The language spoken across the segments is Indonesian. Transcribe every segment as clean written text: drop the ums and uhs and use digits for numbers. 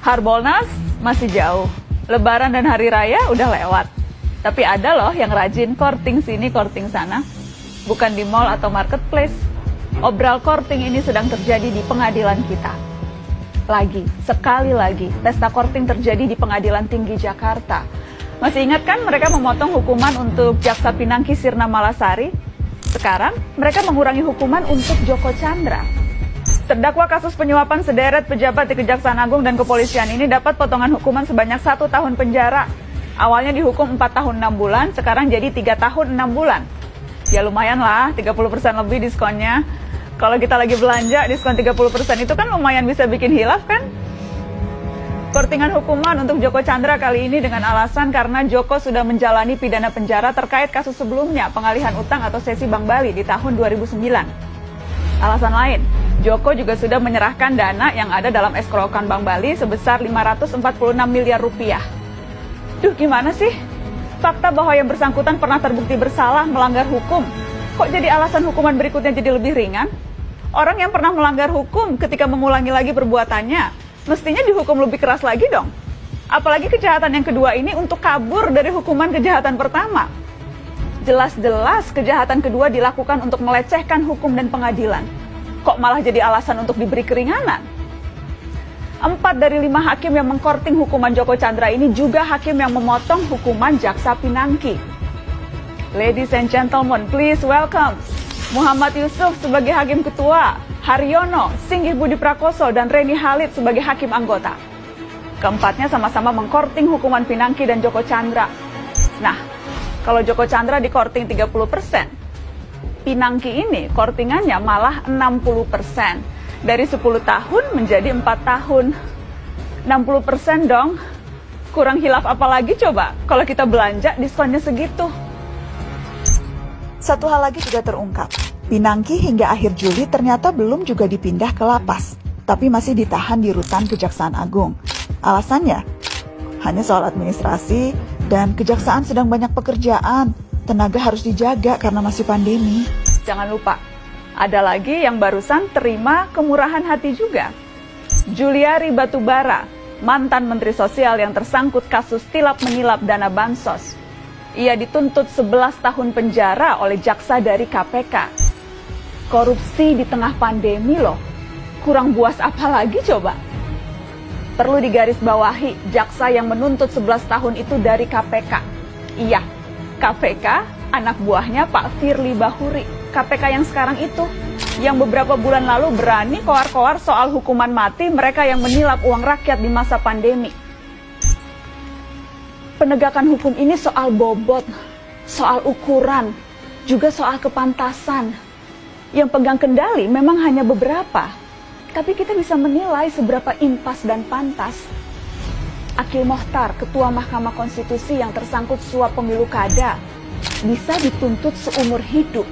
Harbolnas masih jauh, Lebaran dan Hari Raya udah lewat. Tapi ada loh yang rajin courting sini, courting sana. Bukan di mall atau marketplace. Obral courting ini sedang terjadi di pengadilan kita. Sekali lagi, pesta courting terjadi di Pengadilan Tinggi Jakarta. Masih ingat kan mereka memotong hukuman untuk Jaksa Pinangki Sirna Malasari? Sekarang mereka mengurangi hukuman untuk Joko Chandra. Terdakwa kasus penyuapan sederet pejabat di Kejaksaan Agung dan Kepolisian ini dapat potongan hukuman sebanyak 1 tahun penjara. Awalnya dihukum 4 tahun 6 bulan, sekarang jadi 3 tahun 6 bulan. Ya lumayan lah, 30% lebih diskonnya. Kalau kita lagi belanja, diskon 30% itu kan lumayan bisa bikin hilaf kan? Courtingan hukuman untuk Joko Chandra kali ini dengan alasan karena Joko sudah menjalani pidana penjara terkait kasus sebelumnya, pengalihan utang atau sesi Bank Bali di tahun 2009. Alasan lain, Joko juga sudah menyerahkan dana yang ada dalam escrow-kan Bank Bali sebesar 546 miliar rupiah. Duh, gimana sih? Fakta bahwa yang bersangkutan pernah terbukti bersalah melanggar hukum, kok jadi alasan hukuman berikutnya jadi lebih ringan? Orang yang pernah melanggar hukum ketika mengulangi lagi perbuatannya, mestinya dihukum lebih keras lagi dong. Apalagi kejahatan yang kedua ini untuk kabur dari hukuman kejahatan pertama. Jelas-jelas kejahatan kedua dilakukan untuk melecehkan hukum dan pengadilan. Kok malah jadi alasan untuk diberi keringanan? 4 dari 5 hakim yang mengkorting hukuman Joko Chandra ini juga hakim yang memotong hukuman Jaksa Pinangki. Ladies and gentlemen, please welcome Muhammad Yusuf sebagai hakim ketua, Haryono, Singgih Budi Prakoso, dan Reni Halid sebagai hakim anggota. Keempatnya sama-sama mengkorting hukuman Pinangki dan Joko Chandra. Nah, kalau Joko Chandra dikorting 30%, Pinangki ini kortingannya malah 60%. Dari 10 tahun menjadi 4 tahun. 60% dong. Kurang hilaf apa lagi coba kalau kita belanja diskonnya segitu. Satu hal lagi juga terungkap. Pinangki hingga akhir Juli ternyata belum juga dipindah ke lapas, tapi masih ditahan di rutan Kejaksaan Agung. Alasannya, hanya soal administrasi dan kejaksaan sedang banyak pekerjaan. Tenaga harus dijaga karena masih pandemi. Jangan lupa, ada lagi yang barusan terima kemurahan hati juga. Juliari Batubara, mantan Menteri Sosial yang tersangkut kasus tilap menilap dana bansos. Ia dituntut 11 tahun penjara oleh jaksa dari KPK. Korupsi di tengah pandemi loh. Kurang buas apa lagi coba? Perlu digarisbawahi, jaksa yang menuntut 11 tahun itu dari KPK. Iya, KPK anak buahnya Pak Firly Bahuri. KPK yang sekarang itu, yang beberapa bulan lalu berani koar-koar soal hukuman mati mereka yang menilap uang rakyat di masa pandemi. Penegakan hukum ini soal bobot, soal ukuran, juga soal kepantasan. Yang pegang kendali memang hanya beberapa, tapi kita bisa menilai seberapa impas dan pantas. Akil Mohtar, Ketua Mahkamah Konstitusi yang tersangkut suap pemilu kada, bisa dituntut seumur hidup.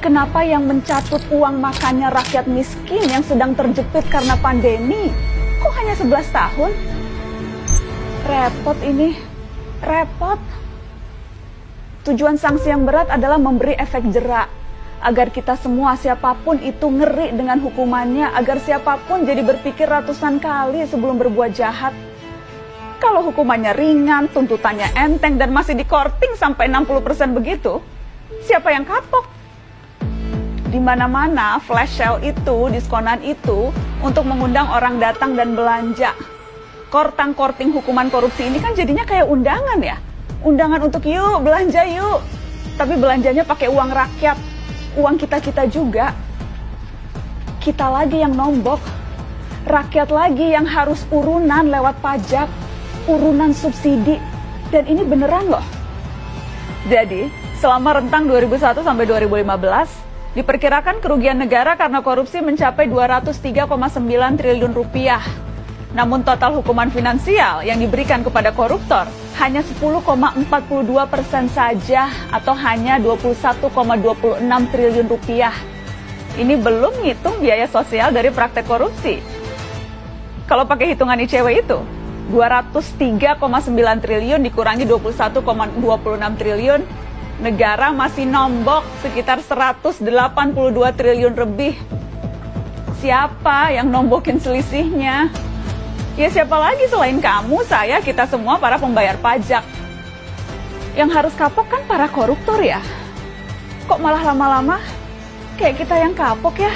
Kenapa yang mencatut uang makannya rakyat miskin yang sedang terjepit karena pandemi, kok hanya 11 tahun? Repot ini, repot. Tujuan sanksi yang berat adalah memberi efek jera, agar kita semua siapapun itu ngeri dengan hukumannya, agar siapapun jadi berpikir ratusan kali sebelum berbuat jahat. Kalau hukumannya ringan, tuntutannya enteng, dan masih dikorting sampai 60% begitu, siapa yang kapok? Di mana-mana flash sale itu, diskonan itu, untuk mengundang orang datang dan belanja. Korting hukuman korupsi ini kan jadinya kayak undangan ya. Undangan untuk yuk, belanja yuk. Tapi belanjanya pakai uang rakyat, uang kita-kita juga. Kita lagi yang nombok. Rakyat lagi yang harus urunan lewat pajak, urunan subsidi. Dan ini beneran loh. Jadi, selama rentang 2001 sampai 2015, diperkirakan kerugian negara karena korupsi mencapai 203,9 triliun rupiah. Namun total hukuman finansial yang diberikan kepada koruptor hanya 10,42% saja atau hanya 21,26 triliun rupiah. Ini belum ngitung biaya sosial dari praktek korupsi. Kalau pakai hitungan ICW itu, 203,9 triliun dikurangi 21,26 triliun, negara masih nombok sekitar 182 triliun lebih. Siapa yang nombokin selisihnya? Ya siapa lagi selain kamu, saya, kita semua para pembayar pajak. Yang harus kapok kan para koruptor ya. Kok malah lama-lama kayak kita yang kapok ya?